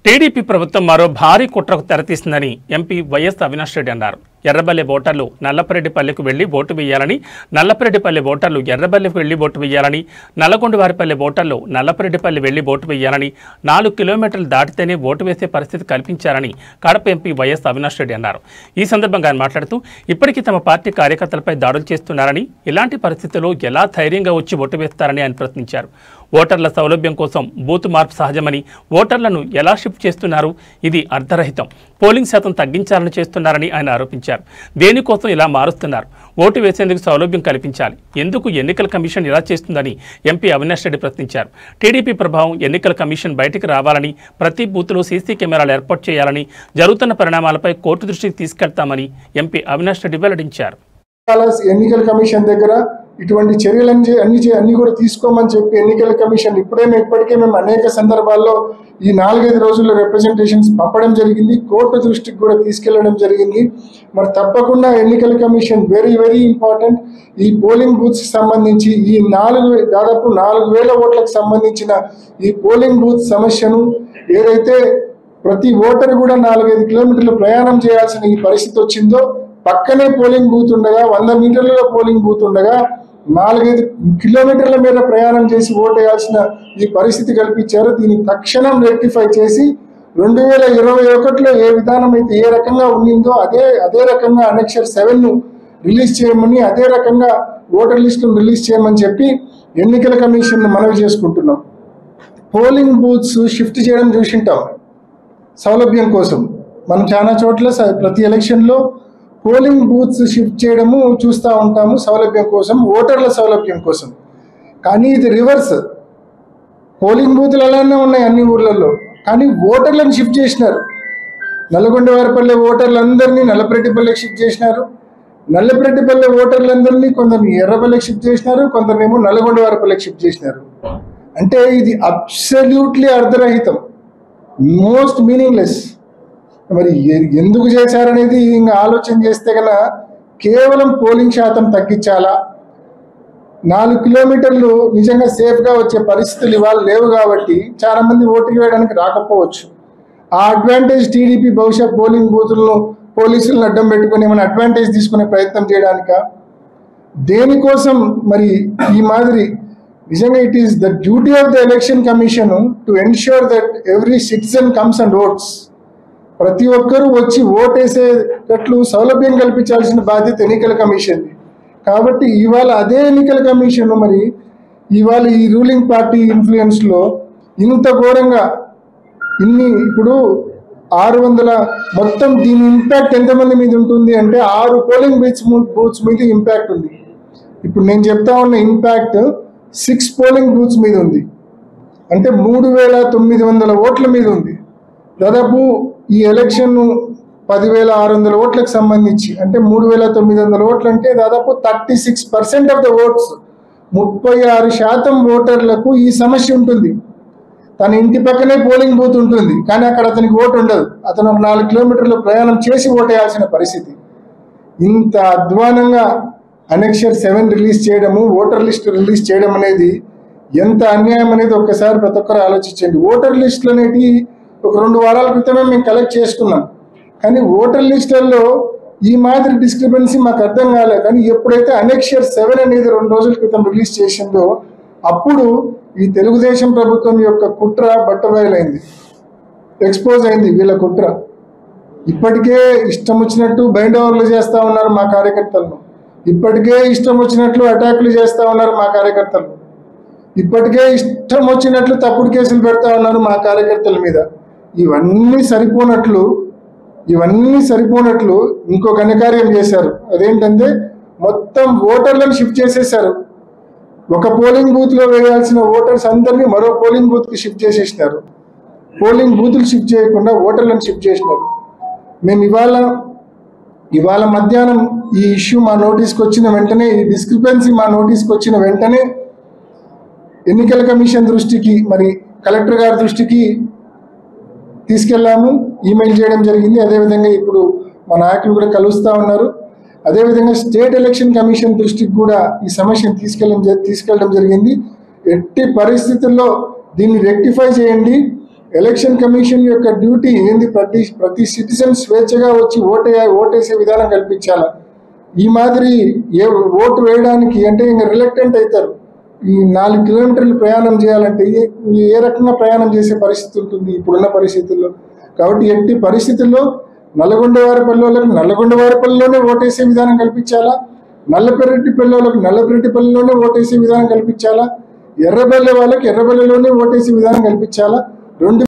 TDP ప్రభుత్వం మరో భారీ కుట్రకు తెరతీసిందని ఎంపీ వైఎస్ అవినాష్ రెడ్డి అన్నారు. ఎర్రబెల్లి ఓటర్లు నల్లపరెడ్డిపల్లికి వెళ్లి ఓటు వేయాలని, నల్లపరెడ్డిపల్లి ఓటర్లు ఎర్రబెల్లికి వెళ్లి ఓటు వేయాలని, నల్లగొండవారిపల్లి ఓటర్లు నల్లపరెడ్డిపల్లి వెళ్లి ఓటు వేయాలని, 4 కిలోమీటర్లు దాటితేనే ఓటు వేసే పరిస్థితి కల్పించారని కడప ఎంపీ వైఎస్ అవినాష్ రెడ్డి అన్నారు. ఈ సందర్భంగా ఆయన మాట్లాడుతూ ఇప్పటికీ తమ పార్టీ కార్యకర్తలపై దాడులు చేస్తున్నారని, ఇలాంటి పరిస్థితుల్లో ఎలా ధైర్యంగా వచ్చి ఓటు వేస్తారని ఆయన ప్రశ్నించారు. ఓటర్ల సౌలభ్యం కోసం బూత్ మార్పు సహజమని, ఓటర్లను ఎలా షిఫ్ట్ చేస్తున్నారు, ఇది అర్ధరహితం, పోలింగ్ శాతం తగ్గించాలని చేస్తున్నారని ఆయన ఆరోపించారు. దేనికోసం ఇలా మారుస్తున్నారు? ఓటు వేసేందుకు సౌలభ్యం కల్పించాలి, ఎందుకు ఎన్నికల కమిషన్ ఇలా చేస్తుందని ఎంపీ అవినాష్ రెడ్డి ప్రశ్నించారు. టీడీపీ ప్రభావం ఎన్నికల కమిషన్ బయటికి రావాలని, ప్రతి బూత్లో సీసీ కెమెరాలు ఏర్పాటు చేయాలని, జరుగుతున్న పరిణామాలపై కోర్టు దృష్టికి తీసుకెళ్తామని ఎంపీ అవినాష్ రెడ్డి వెల్లడించారు. ఎన్నికల కమిషన్ దగ్గర ఇటువంటి చర్యలు అన్ని కూడా తీసుకోమని చెప్పి ఎన్నికల కమిషన్ ఇప్పటికే మేము అనేక సందర్భాల్లో ఈ 4-5 రోజుల్లో రిప్రజెంటేషన్స్ పంపడం జరిగింది, కోర్టు దృష్టికి కూడా తీసుకెళ్లడం జరిగింది. మరి తప్పకుండా ఎన్నికల కమిషన్ వెరీ వెరీ ఇంపార్టెంట్. ఈ పోలింగ్ బూత్స్ సంబంధించి ఈ దాదాపు 4,000 ఓట్లకు సంబంధించిన ఈ పోలింగ్ బూత్ సమస్యను ఏదైతే ప్రతి ఓటర్ కూడా 4-5 కిలోమీటర్లు ప్రయాణం చేయాల్సిన ఈ పరిస్థితి వచ్చిందో, పక్కనే పోలింగ్ బూత్ ఉండగా 100 మీటర్ల పోలింగ్ బూత్ ఉండగా 4-5 కిలోమీటర్ల మీద ప్రయాణం చేసి ఓటేయాల్సిన ఈ పరిస్థితి కల్పించారు. దీన్ని తక్షణం రెక్టిఫై చేసి 2021లో ఏ విధానం అయితే ఏ రకంగా ఉండిందో అదే రకంగా అనెక్షర్ 7ను రిలీజ్ చేయమని, అదే రకంగా ఓటర్ లిస్టును రిలీజ్ చేయమని చెప్పి ఎన్నికల కమిషన్ మనవి చేసుకుంటున్నాం. పోలింగ్ బూత్స్ షిఫ్ట్ చేయడం చూసింటాం సౌలభ్యం కోసం. మనం చాలా చోట్ల ప్రతి ఎలక్షన్లో పోలింగ్ బూత్స్ షిఫ్ట్ చేయడము చూస్తూ ఉంటాము, సౌలభ్యం కోసం, ఓటర్ల సౌలభ్యం కోసం. కానీ ఇది రివర్స్. పోలింగ్ బూత్లు అలానే ఉన్నాయి అన్ని ఊర్లలో, కానీ ఓటర్లను షిఫ్ట్ చేసినారు. నల్లగొండవారిపల్లె ఓటర్లందరినీ నల్లపరెడ్డిపల్లెకి షిఫ్ట్ చేసినారు. నల్లపరెడ్డిపల్లె ఓటర్లందరినీ కొందరిని ఎర్రపల్లెకి షిఫ్ట్ చేసినారు, కొందరినేమో నల్లగొండవారిపల్లెకి షిఫ్ట్ చేసినారు. అంటే ఇది అబ్సల్యూట్లీ అర్ధరహితం, మోస్ట్ మీనింగ్లెస్. మరి ఎందుకు చేశారనేది ఇంకా ఆలోచన చేస్తే కనుక కేవలం పోలింగ్ శాతం తగ్గించాలా, 4 కిలోమీటర్లు నిజంగా సేఫ్గా వచ్చే పరిస్థితులు ఇవాళ లేవు కాబట్టి చాలామంది ఓటు వేయడానికి రాకపోవచ్చు. ఆ అడ్వాంటేజ్ టీడీపీ బహుశా పోలింగ్ బూతులను పోలీసులను అడ్డం పెట్టుకుని ఏమైనా అడ్వాంటేజ్ తీసుకునే ప్రయత్నం చేయడానిక, దేనికోసం మరి ఈ మాదిరి? నిజంగా it is the duty of the election commission to ensure that every citizen comes and votes. ప్రతి ఒక్కరూ వచ్చి ఓటేసేటట్లు సౌలభ్యం కల్పించాల్సిన బాధ్యత ఎన్నికల కమిషన్ది. కాబట్టి ఇవాళ అదే ఎన్నికల కమిషన్ మరి ఇవాళ ఈ రూలింగ్ పార్టీ ఇన్ఫ్లుయెన్స్లో ఇంత ఘోరంగా ఇప్పుడు 600 మొత్తం దీని ఇంపాక్ట్ ఎంతమంది మీద ఉంటుంది అంటే 6 పోలింగ్ బూత్స్ మీద ఇంపాక్ట్ ఉంది. ఇప్పుడు నేను చెప్తా ఉన్న ఇంపాక్ట్ 6 పోలింగ్ బూత్స్ మీద ఉంది, అంటే 3,900 ఓట్ల మీద ఉంది. దాదాపు ఈ ఎలక్షన్ 10,600 ఓట్లకు సంబంధించి అంటే 3,900 ఓట్లు అంటే దాదాపు 36% ఆఫ్ ద ఓట్స్, 36% ఓటర్లకు ఈ సమస్య ఉంటుంది. తన ఇంటి పక్కనే పోలింగ్ బూత్ ఉంటుంది, కానీ అక్కడ అతనికి ఓటు ఉండదు. అతను ఒక 4 కిలోమీటర్లు ప్రయాణం చేసి ఓటేయాల్సిన పరిస్థితి. ఇంత అధ్వానంగా అనెక్షర్ 7 రిలీజ్ చేయడము, ఓటర్ లిస్ట్ రిలీజ్ చేయడం అనేది ఎంత అన్యాయం అనేది ఒక్కసారి ప్రతి ఒక్కరు ఆలోచించండి. ఓటర్ లిస్టులు అనేటివి ఒక 2 వారాల క్రితమే మేము కలెక్ట్ చేసుకున్నాం, కానీ ఓటర్ లిస్టుల్లో ఈ మాదిరి డిస్క్రిపెన్సీ మాకు అర్థం కాలేదు. కానీ ఎప్పుడైతే అనెక్షర్ 7 అనేది 2 రోజుల క్రితం రిలీజ్ చేసిందో అప్పుడు ఈ తెలుగుదేశం ప్రభుత్వం యొక్క కుట్ర బట్టబయలైంది, ఎక్స్పోజ్ అయింది వీళ్ళ కుట్ర. ఇప్పటికే ఇష్టం వచ్చినట్టు బైండ్ ఓవర్లు చేస్తూ ఉన్నారు మా కార్యకర్తలను, ఇప్పటికే ఇష్టం వచ్చినట్లు అటాక్లు చేస్తూ ఉన్నారు మా కార్యకర్తలు, ఇప్పటికే ఇష్టం వచ్చినట్లు తప్పుడు కేసులు పెడతా ఉన్నారు మా కార్యకర్తల మీద. ఇవన్నీ సరిపోనట్లు ఇంకో ఘనకార్యం చేశారు. అదేంటంటే మొత్తం ఓటర్లను షిఫ్ట్ చేసేసారు. ఒక పోలింగ్ బూత్లో వేయాల్సిన ఓటర్స్ అందరినీ మరో పోలింగ్ బూత్కి షిఫ్ట్ చేసేసినారు. పోలింగ్ బూతులు షిఫ్ట్ చేయకుండా ఓటర్లను షిఫ్ట్ చేసినారు. మేము ఇవాళ మధ్యాహ్నం ఈ ఇష్యూ మా నోటీస్కి వచ్చిన వెంటనే, ఈ డిస్క్రిపెన్సీ మా నోటీస్కి వచ్చిన వెంటనే ఎన్నికల కమిషన్ దృష్టికి, మరి కలెక్టర్ గారి దృష్టికి తీసుకెళ్లాము, ఈమెయిల్ చేయడం జరిగింది. అదేవిధంగా ఇప్పుడు మా నాయకులు కూడా కలుస్తూ ఉన్నారు. అదేవిధంగా స్టేట్ ఎలక్షన్ కమిషన్ దృష్టికి కూడా ఈ సమస్యను తీసుకెళ్ళడం జరిగింది. ఎట్టి పరిస్థితుల్లో దీన్ని రెక్టిఫై చేయండి. ఎలక్షన్ కమిషన్ యొక్క డ్యూటీ ఏంది? ప్రతి సిటిజన్ స్వేచ్ఛగా వచ్చి ఓటేసే విధానం కల్పించాలా. ఈ మాదిరి ఓటు వేయడానికి అంటే ఇంకా రిలక్టెంట్ అవుతారు. ఈ 4 కిలోమీటర్లు ప్రయాణం చేయాలంటే ఏ రకంగా ప్రయాణం చేసే పరిస్థితి ఉంటుంది ఇప్పుడున్న పరిస్థితుల్లో. కాబట్టి ఎట్టి పరిస్థితుల్లో నల్లగొండవారిపల్లి వాళ్ళకి నల్లగొండవారిపల్లిలోనే ఓటేసే విధానం కల్పించాలా, నల్లపెరెడ్డిపల్లి వాళ్ళకి నల్లపెరెడ్డిపల్లిలోనే ఓటేసే విధానం కల్పించాలా, ఎర్రబెల్లి వాళ్ళకి ఎర్రబెల్లిలోనే ఓటేసే విధానం కల్పించాలా. 2